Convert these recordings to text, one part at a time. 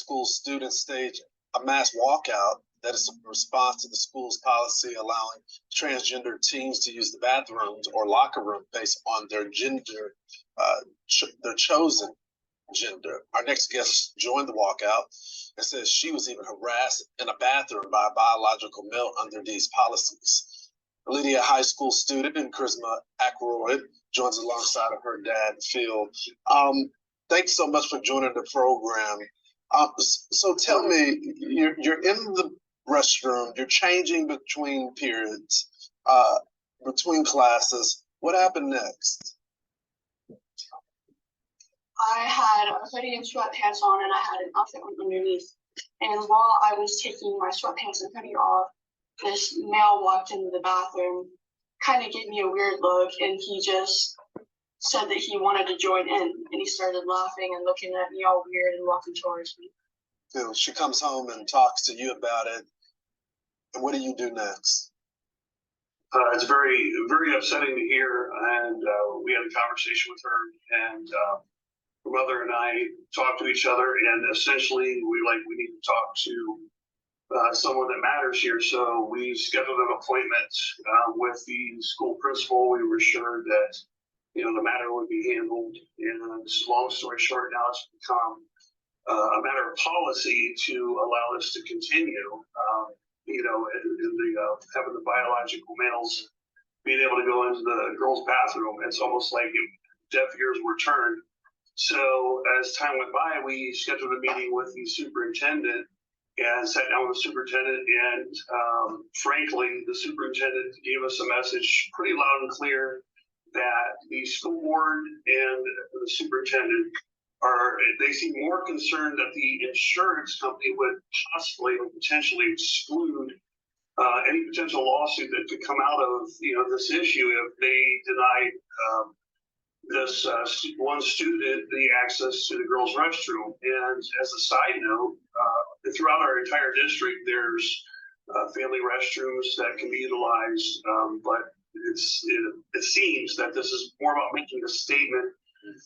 School students staged a mass walkout that is a response to the school's policy allowing transgender teens to use the bathrooms or locker room based on their gender, their chosen gender. Our next guest joined the walkout and says she was even harassed in a bathroom by a biological male under these policies. Elida High School student and Charisma Ackroyd joins alongside of her dad, Phil. Thanks so much for joining the program. So tell me, you're in the restroom, you're changing between periods, between classes. What happened next? I had a hoodie and sweatpants on, and I had an outfit on underneath. And while I was taking my sweatpants and hoodie off, this male walked into the bathroom, kind of gave me a weird look, and he just said that he wanted to join in. And he started laughing and looking at me all weird and walking towards me. So she comes home and talks to you about it. And what do you do next? It's very, very upsetting to hear. And we had a conversation with her, and her mother and I talked to each other, and essentially we need to talk to someone that matters here. So we scheduled an appointment with the school principal. We were sure that the matter would be handled. And long story short, now it's become a matter of policy to allow this to continue. Having the biological males being able to go into the girls' bathroom, it's almost like deaf ears were turned. So as time went by, we scheduled a meeting with the superintendent and sat down with the superintendent. And frankly, the superintendent gave us a message pretty loud and clear that the school board and the superintendent they seem more concerned that the insurance company would possibly or potentially exclude any potential lawsuit that could come out of this issue if they denied this one student the access to the girls' restroom. And as a side note, throughout our entire district, there's family restrooms that can be utilized, but it seems that this is more about making a statement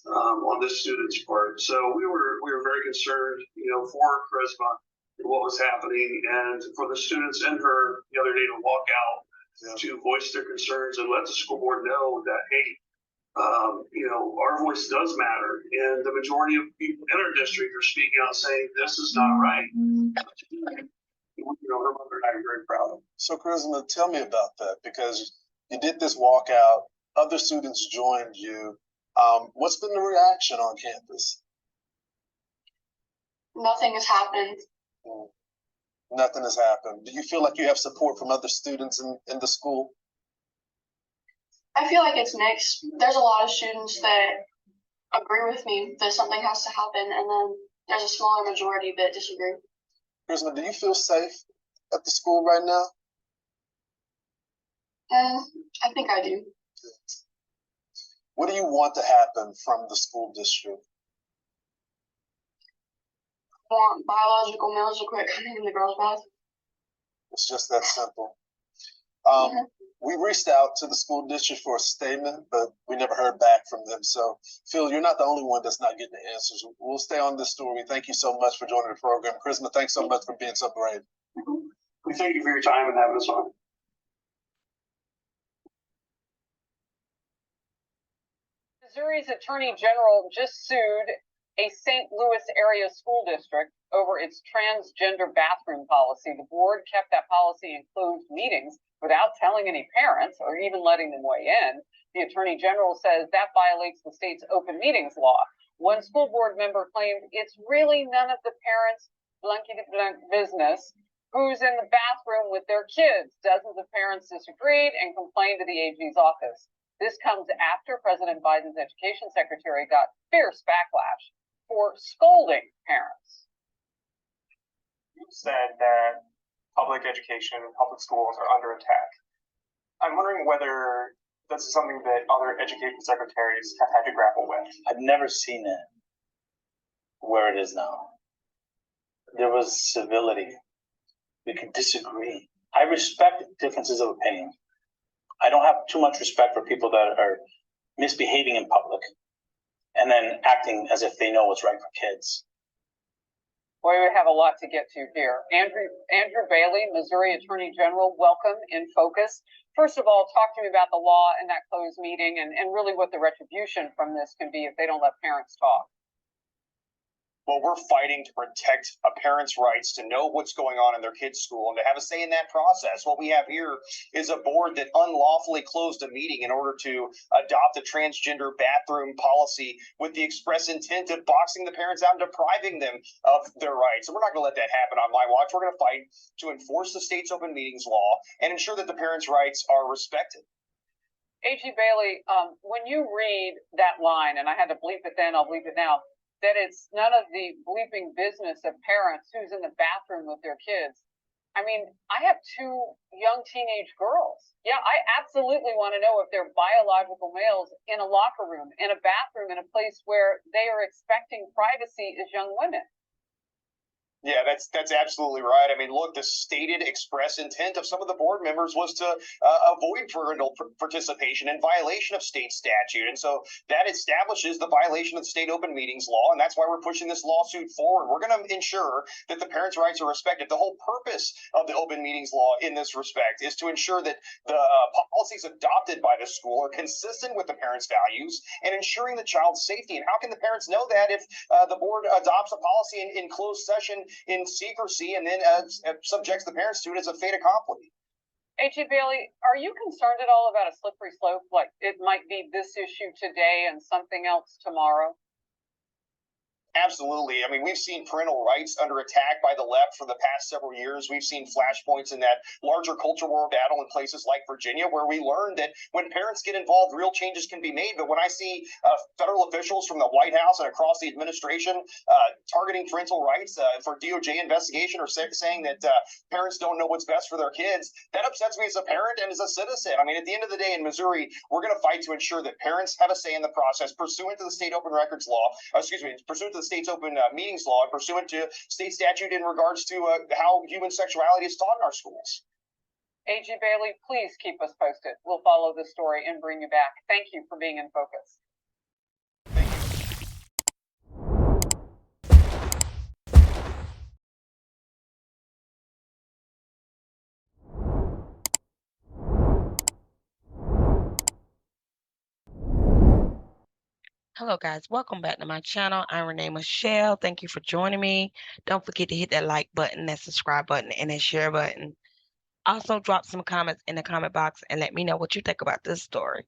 on this student's part. So we were very concerned, for Charisma and what was happening, and for the students and her the other day to walk out to voice their concerns and let the school board know that, hey, our voice does matter, and the majority of people in our district are speaking out saying this is not right. Her mother and I are very proud of. So Charisma, tell me about that, because you did this walkout, other students joined you. What's been the reaction on campus? Nothing has happened. Nothing has happened. Do you feel like you have support from other students in the school? I feel like it's mixed. There's a lot of students that agree with me that something has to happen, and then there's a smaller majority that disagree. Charisma, do you feel safe at the school right now? I think I do. What do you want to happen from the school district? I want biological males to quit coming in the girls' bathroom. It's just that simple. We reached out to the school district for a statement, but we never heard back from them. So, Phil, you're not the only one that's not getting the answers. We'll stay on this story. Thank you so much for joining the program. Charisma, thanks so much for being so brave. We thank you for your time and having us on. Missouri's Attorney General just sued a St. Louis area school district over its transgender bathroom policy. The board kept that policy in closed meetings without telling any parents or even letting them weigh in. The Attorney General says that violates the state's open meetings law. One school board member claimed it's really none of the parents' blankety-blank business who's in the bathroom with their kids. Dozens of parents disagreed and complained to the AG's office. This comes after President Biden's education secretary got fierce backlash for scolding parents. You said that public education and public schools are under attack. I'm wondering whether this is something that other education secretaries have had to grapple with. I've never seen it where it is now. There was civility. We could disagree. I respect differences of opinion. I don't have too much respect for people that are misbehaving in public and then acting as if they know what's right for kids. Boy, we have a lot to get to here. Andrew Bailey, Missouri Attorney General, welcome in focus. First of all, talk to me about the law and that closed meeting and really what the retribution from this can be if they don't let parents talk. Well, we're fighting to protect a parent's rights to know what's going on in their kid's school and to have a say in that process. What we have here is a board that unlawfully closed a meeting in order to adopt a transgender bathroom policy with the express intent of boxing the parents out and depriving them of their rights. And we're not going to let that happen on my watch. We're going to fight to enforce the state's open meetings law and ensure that the parents' rights are respected. A.G. Bailey, when you read that line, and I had to bleep it then, I'll bleep it now, that it's none of the bleeping business of parents who's in the bathroom with their kids. I mean, I have two young teenage girls. Yeah, I absolutely want to know if they're biological males in a locker room, in a bathroom, in a place where they are expecting privacy as young women. Yeah, that's absolutely right. I mean, look, the stated express intent of some of the board members was to avoid parental participation in violation of state statute. And so that establishes the violation of the state open meetings law. And that's why we're pushing this lawsuit forward. We're going to ensure that the parents' rights are respected. The whole purpose of the open meetings law in this respect is to ensure that the policies adopted by the school are consistent with the parents' values and ensuring the child's safety. And how can the parents know that if the board adopts a policy in closed session in secrecy and then subjects the parents to it as a fait accompli? A.G. Bailey, are you concerned at all about a slippery slope? Like it might be this issue today and something else tomorrow? Absolutely. I mean, we've seen parental rights under attack by the left for the past several years. We've seen flashpoints in that larger culture war battle in places like Virginia, where we learned that when parents get involved, real changes can be made. But when I see federal officials from the White House and across the administration targeting parental rights for DOJ investigation or saying that parents don't know what's best for their kids, that upsets me as a parent and as a citizen. I mean, at the end of the day in Missouri, we're going to fight to ensure that parents have a say in the process pursuant to the state open records law, pursuant to the state's open meetings law, and pursuant to state statute in regards to how human sexuality is taught in our schools. A.G. Bailey, please keep us posted. We'll follow this story and bring you back. Thank you for being in focus. Hello guys, welcome back to my channel. I'm Renee Michelle. Thank you for joining me. Don't forget to hit that like button, that subscribe button, and that share button. Also drop some comments in the comment box and let me know what you think about this story.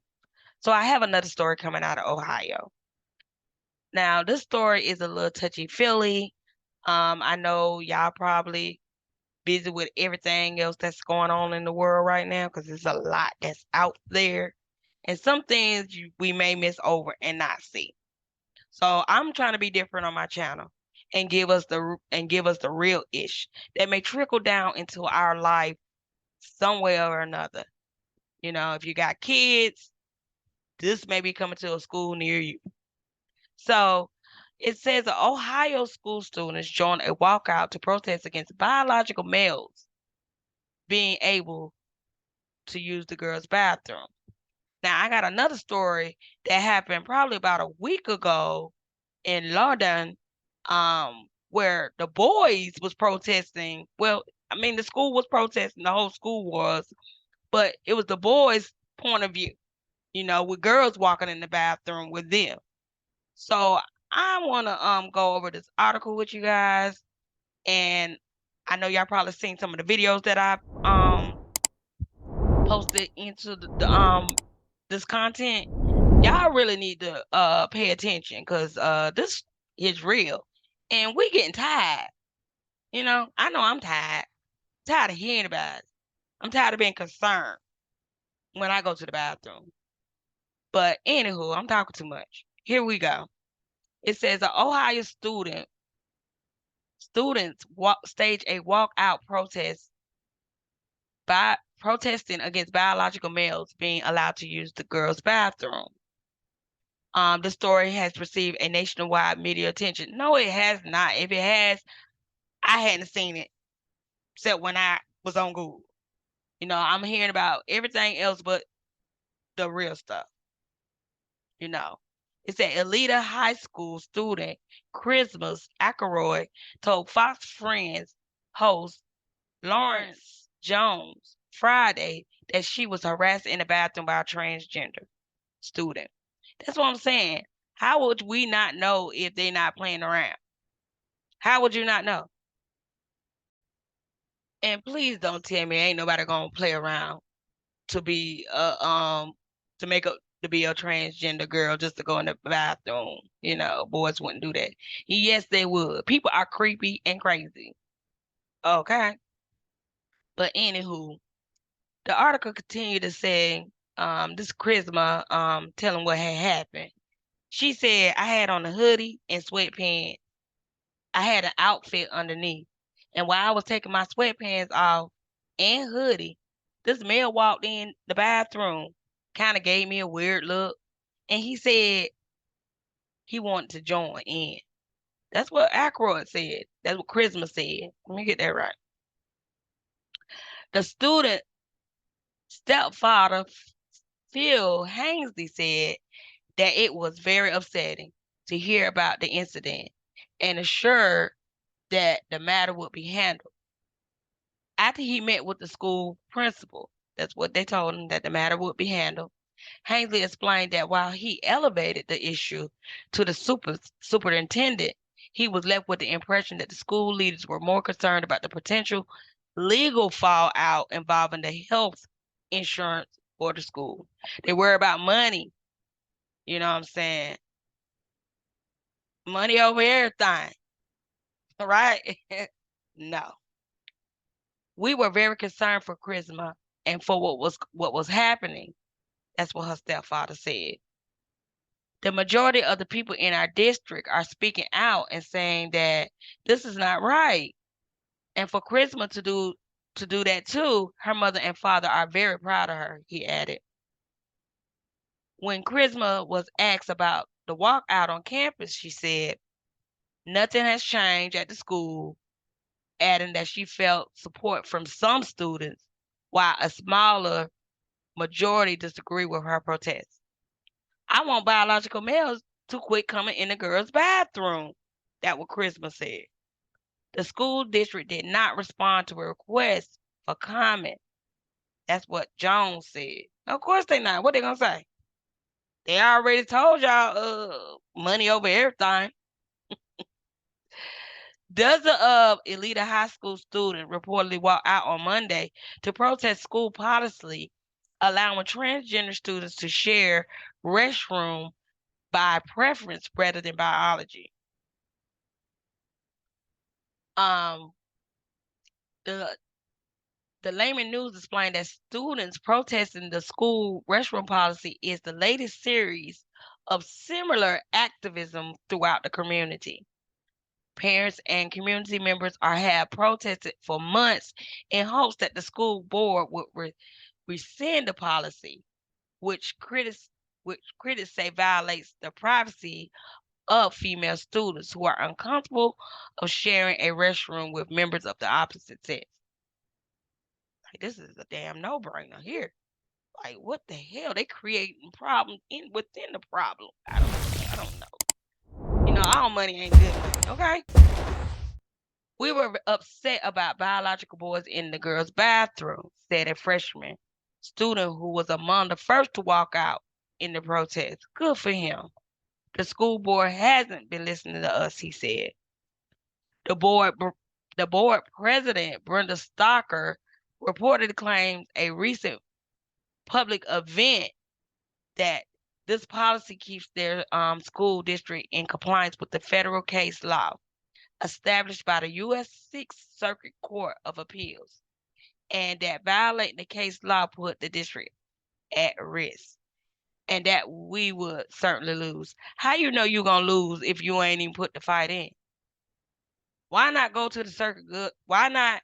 So I have another story coming out of Ohio. Now this story is a little touchy-feely. I know y'all probably busy with everything else that's going on in the world right now because there's a lot that's out there. And some things we may miss over and not see. So I'm trying to be different on my channel and give us the real ish that may trickle down into our life some way or another. You know, if you got kids, this may be coming to a school near you. So it says that Ohio school students joined a walkout to protest against biological males being able to use the girls' bathroom. Now, I got another story that happened probably about a week ago in Loudoun, where the boys was protesting. Well, I mean, the school was protesting, the whole school was, but it was the boys' point of view, you know, with girls walking in the bathroom with them. So I want to go over this article with you guys, and I know y'all probably seen some of the videos that I posted into this content. Y'all really need to pay attention because this is real and we getting tired. You know I'm tired of hearing about it. I'm tired of being concerned when I go to the bathroom. But anywho, I'm talking too much. Here we go. It says an Ohio students stage a walkout protest by protesting against biological males being allowed to use the girls' bathroom. The story has received a nationwide media attention. No, it has not. If it has, I hadn't seen it except when I was on Google. You know, I'm hearing about everything else but the real stuff. You know, It said Elida High School student Christmas Ackroyd told Fox Friends host Lawrence Jones Friday that she was harassed in the bathroom by a transgender student. That's what I'm saying. How would we not know if they're not playing around? How would you not know? And please don't tell me ain't nobody gonna play around to be to make a to be a transgender girl just to go in the bathroom. You know, boys wouldn't do that. Yes, they would. People are creepy and crazy. Okay. But anywho, the article continued to say, this Charisma telling what had happened. She said, I had on a hoodie and sweatpants. I had an outfit underneath. And while I was taking my sweatpants off and hoodie, this male walked in the bathroom, kind of gave me a weird look, and he said he wanted to join in. That's what Ackroyd said. That's what Charisma said. Let me get that right. The student stepfather, Phil Hangsley, said that it was very upsetting to hear about the incident and assured that the matter would be handled. After he met with the school principal, that's what they told him, that the matter would be handled. Hangsley explained that while he elevated the issue to the superintendent, he was left with the impression that the school leaders were more concerned about the potential legal fallout involving the health insurance for the school. They worry about money. You know what I'm saying? Money over everything. Right? No. We were very concerned for Charisma and for what was happening. That's what her stepfather said. The majority of the people in our district are speaking out and saying that this is not right. And for Charisma to do that too, her mother and father are very proud of her, he added. When Charisma was asked about the walkout on campus, she said, nothing has changed at the school, adding that she felt support from some students while a smaller majority disagree with her protest. I want biological males to quit coming in the girls' bathroom. That's what Charisma said. The school district did not respond to a request for comment. That's what Jones said. Of course they not. What they gonna say? They already told y'all money over everything. Dozens of Elida High School students reportedly walked out on Monday to protest school policy allowing transgender students to share restroom by preference rather than biology. The Layman News explained that students protesting the school restroom policy is the latest series of similar activism throughout the community. Parents and community members have protested for months in hopes that the school board would rescind the policy, which critics say violates the privacy of female students who are uncomfortable of sharing a restroom with members of the opposite sex. Like, this is a damn no-brainer here. Like, what the hell? They creating problems within the problem. I don't know. You know, all money ain't good money, okay? We were upset about biological boys in the girls' bathroom, said a freshman student who was among the first to walk out in the protest. Good for him. The school board hasn't been listening to us, he said. The board president, Brenda Stocker, reportedly claims a recent public event that this policy keeps their school district in compliance with the federal case law established by the U.S. Sixth Circuit Court of Appeals, and that violating the case law put the district at risk, and that we would certainly lose. How you know you're gonna lose if you ain't even put the fight in? Why not go to the circuit? Why not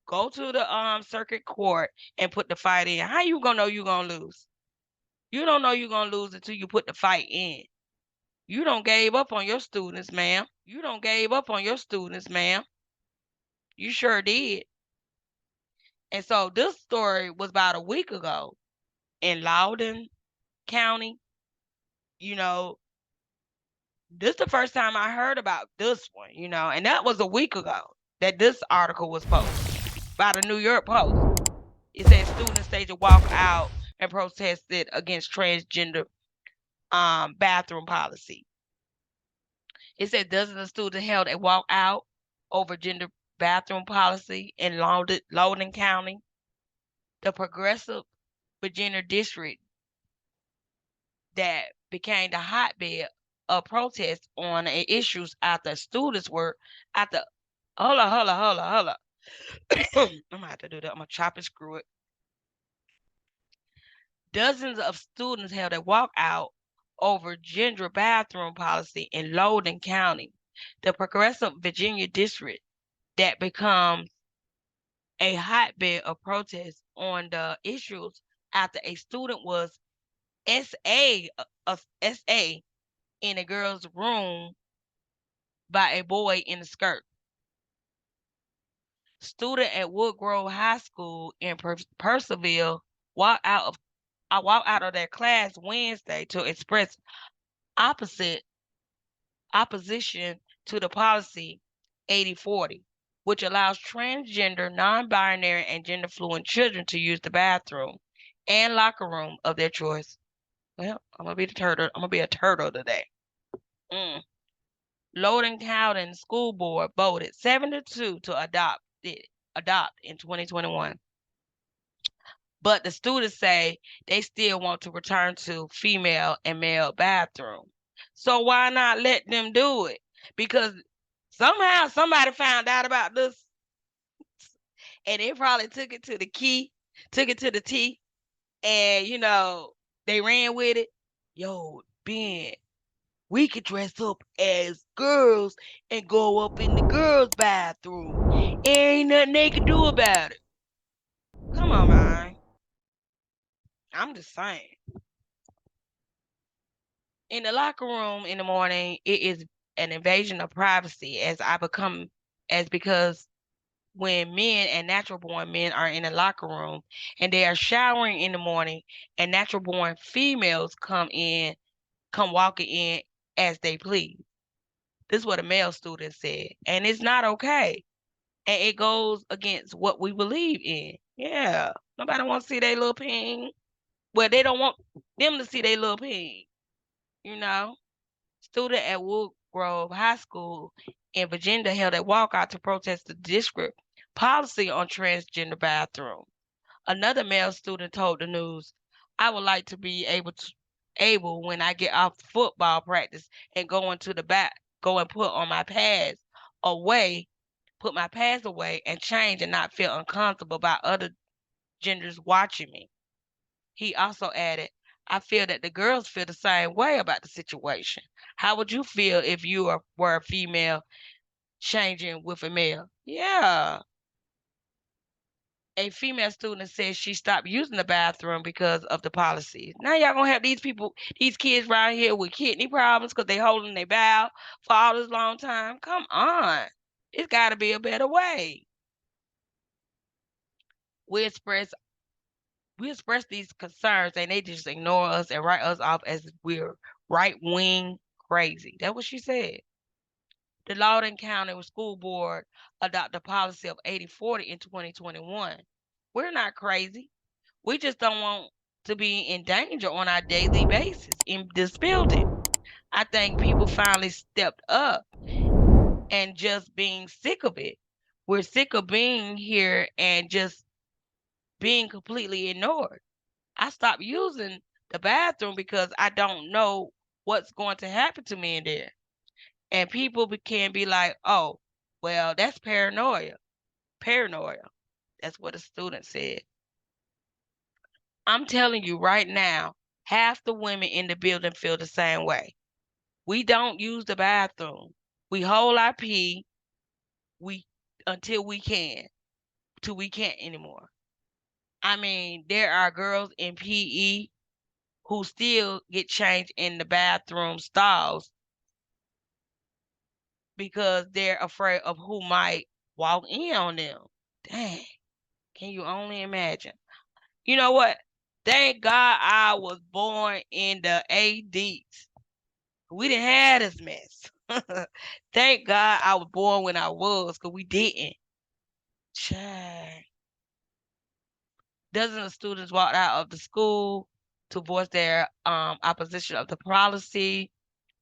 go to the circuit court and put the fight in? How you gonna know you're gonna lose? You don't know you're gonna lose until you put the fight in. You don't gave up on your students, ma'am. You don't gave up on your students, ma'am. You sure did. And so this story was about a week ago in Loudoun County. You know, This is the first time I heard about this one, and that was a week ago that this article was posted by the New York Post. It said students staged a walk out and protested against transgender bathroom policy. It said dozens of students held a walk out over gender bathroom policy in Loudoun County. The progressive Virginia district that became the hotbed of protests on issues after students were after hold on. I'm gonna have to do that. I'm gonna chop and screw it. Dozens of students held a walkout over gender bathroom policy in Loudoun County, the progressive Virginia district that becomes a hotbed of protests on the issues after a student was SA in a girl's room by a boy in a skirt. Student at Woodgrove High School in Purcellville walked out of their class Wednesday to express opposition to the policy 80/40, which allows transgender, non-binary, and gender-fluid children to use the bathroom and locker room of their choice. Well, I'm gonna be the turtle. I'm gonna be a turtle today. Loudoun County School Board voted 7-2 to adopt in 2021. But the students say they still want to return to female and male bathroom. So why not let them do it? Because somehow somebody found out about this and they probably took it to the T, and they ran with it. Yo, Ben, we could dress up as girls and go up in the girls' bathroom. Ain't nothing they can do about it. Come on, man. I'm just saying. In the locker room in the morning, it is an invasion of privacy because when men and natural born men are in the locker room and they are showering in the morning and natural born females come walking in as they please. This is what a male student said. And it's not okay. And it goes against what we believe in. Yeah. Nobody wants to see their little ping. Well, they don't want them to see their little ping. Student at Woodgrove High School in Virginia held a walkout to protest the district policy on transgender bathroom. Another male student told the news, "I would like to be able when I get off football practice and go and put my pads away and change and not feel uncomfortable about other genders watching me." He also added, "I feel that the girls feel the same way about the situation. How would you feel if you were a female changing with a male?" Yeah. A female student said she stopped using the bathroom because of the policies. Now y'all gonna have these kids around here with kidney problems because they holding their bowel for all this long time. Come on. It's gotta be a better way. We express these concerns and they just ignore us and write us off as we're right-wing crazy. That's what she said. The Loudoun County School Board adopted a policy of 80/40 in 2021. We're not crazy. We just don't want to be in danger on our daily basis in this building. I think people finally stepped up and just being sick of it. We're sick of being here and just being completely ignored. I stopped using the bathroom because I don't know what's going to happen to me in there. And people can be like, "Oh, well, that's paranoia." Paranoia. That's what a student said. I'm telling you right now, half the women in the building feel the same way. We don't use the bathroom. We hold our pee until we can, till we can't anymore. I mean, there are girls in PE who still get changed in the bathroom stalls because they're afraid of who might walk in on them. Dang, can you only imagine? You know what? Thank God I was born in the 80s. We didn't have this mess. Thank God I was born when I was, because we didn't. Child. Dozens of students walked out of the school to voice their opposition of the policy.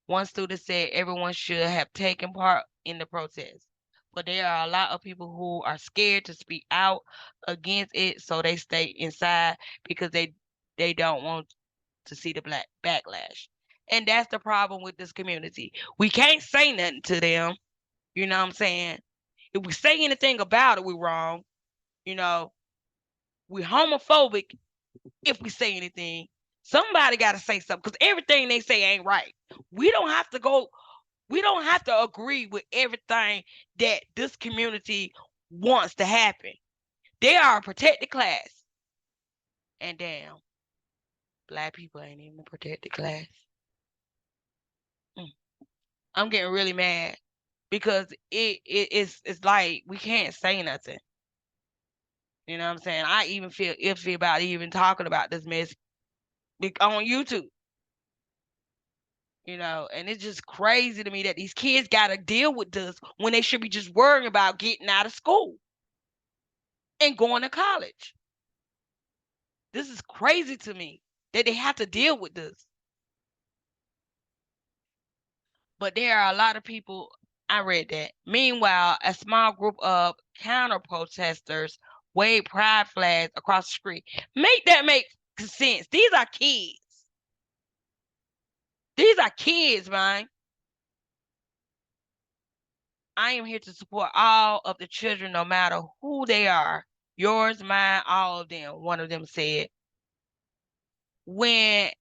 One student said everyone should have taken part in the protest, but there are a lot of people who are scared to speak out against it, so they stay inside because they don't want to see the black backlash. And that's the problem with this community. We can't say nothing to them. You know what I'm saying? If we say anything about it, we're wrong. You know, we're homophobic if we say anything. Somebody got to say something, because everything they say ain't right. We don't have to agree with everything that this community wants to happen. They are a protected class. And damn, black people ain't even a protected class. I'm getting really mad because it's like we can't say nothing. You know what I'm saying? I even feel iffy about even talking about this mess on YouTube. You know, and it's just crazy to me that these kids got to deal with this when they should be just worrying about getting out of school and going to college. This is crazy to me that they have to deal with this. But there are a lot of people, I read that. Meanwhile, a small group of counter protesters waved pride flags across the street. Make sense. These are kids. These are kids, man. I am here to support all of the children, no matter who they are. Yours, mine, all of them, one of them said. When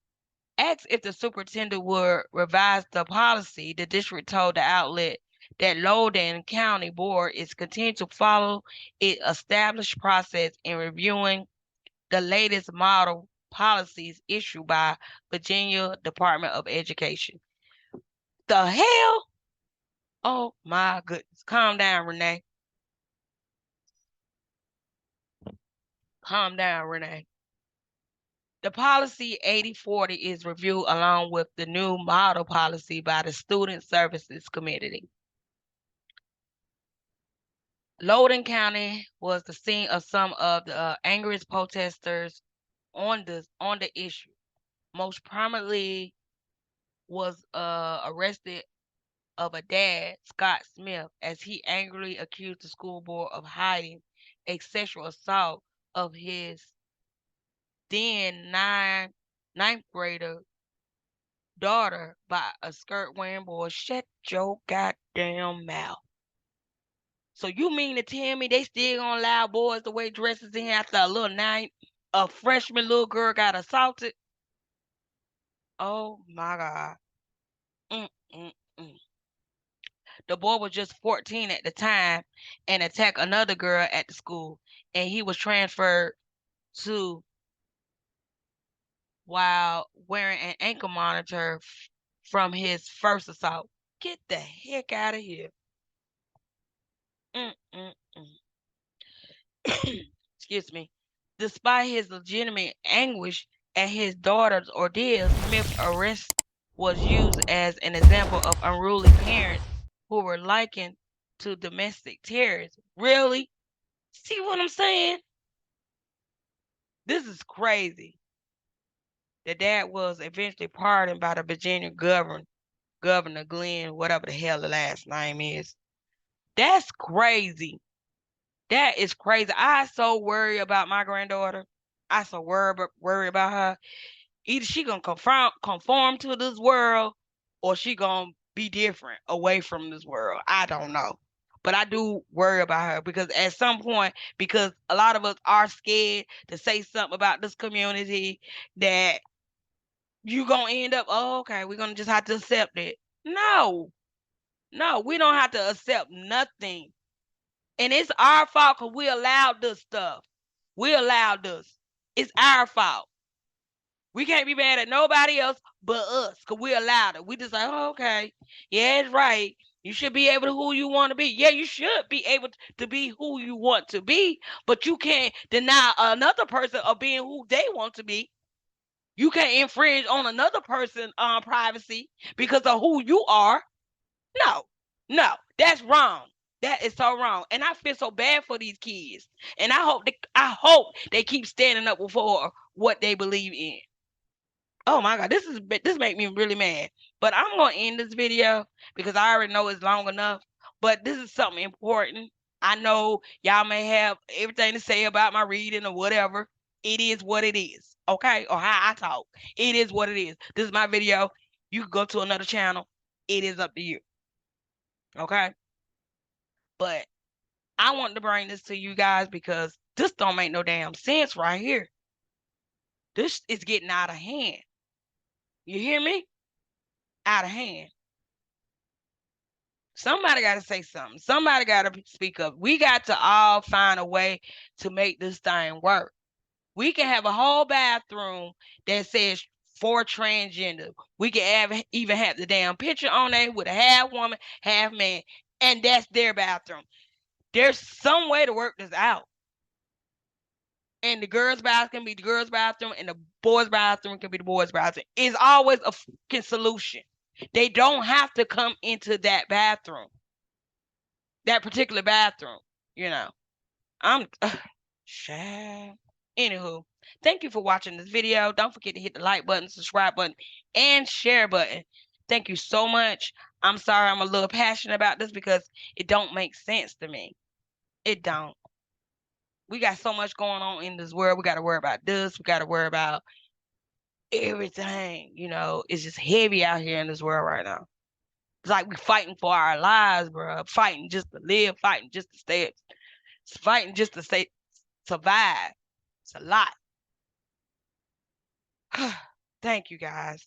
asked if the superintendent would revise the policy, the district told the outlet that Loudoun County Board is continuing to follow its established process in reviewing the latest model policies issued by Virginia Department of Education. The hell? Oh my goodness. Calm down, Renee. Calm down, Renee. The policy 8040 is reviewed along with the new model policy by the Student Services Committee. Loudoun County was the scene of some of the angriest protesters on the issue. Most prominently was arrested of a dad, Scott Smith, as he angrily accused the school board of hiding a sexual assault of his then ninth grader daughter by a skirt wearing boy. Shut your goddamn mouth. So you mean to tell me they still gonna allow boys to wear dresses in after a freshman little girl got assaulted? Oh my God. Mm-mm-mm. The boy was just 14 at the time and attacked another girl at the school, and he was transferred to while wearing an ankle monitor from his first assault. Get the heck out of here. Excuse me. Despite his legitimate anguish at his daughter's ordeal, Smith's arrest was used as an example of unruly parents who were likened to domestic terrorists. Really? See what I'm saying? This is crazy. The dad was eventually pardoned by the Virginia Governor Glenn, whatever the hell the last name is. That's crazy. That is crazy. I so worry about my granddaughter. I so worry about her. Either she gonna conform to this world, or she gonna be different away from this world. I don't know. But I do worry about her because at some point, because a lot of us are scared to say something about this community, that you gonna end up, oh, okay, we're gonna just have to accept it. No, we don't have to accept nothing. And it's our fault because we allowed this stuff. We allowed this. It's our fault. We can't be mad at nobody else but us because we allowed it. We just like, oh, okay, yeah, it's right. You should be able to who you want to be. Yeah, you should be able to be who you want to be, but you can't deny another person of being who they want to be. You can't infringe on another person's privacy because of who you are. No, that's wrong. That is so wrong. And I feel so bad for these kids. And I hope they keep standing up for what they believe in. Oh my God, this make me really mad. But I'm gonna end this video because I already know it's long enough. But this is something important. I know y'all may have everything to say about my reading or whatever. It is what it is, okay? Or how I talk. It is what it is. This is my video. You can go to another channel. It is up to you, okay? But I want to bring this to you guys because this don't make no damn sense right here. This is getting out of hand. You hear me? Out of hand. Somebody got to say something. Somebody got to speak up. We got to all find a way to make this thing work. We can have a whole bathroom that says for transgender. We can even have the damn picture on there with a half woman, half man, and that's their bathroom. There's some way to work this out. And the girls' bathroom can be the girls' bathroom, and the boys' bathroom can be the boys' bathroom. It's always a fucking solution. They don't have to come into that bathroom, that particular bathroom. You know, I'm sad. Anywho, thank you for watching this video. Don't forget to hit the like button, subscribe button, and share button. Thank you so much. I'm sorry I'm a little passionate about this because it don't make sense to me. It don't. We got so much going on in this world. We got to worry about this. We got to worry about everything. You know, it's just heavy out here in this world right now. It's like we fighting for our lives, bro. Fighting just to live, fighting just to stay, fighting just to stay, survive. It's a lot. Thank you, guys.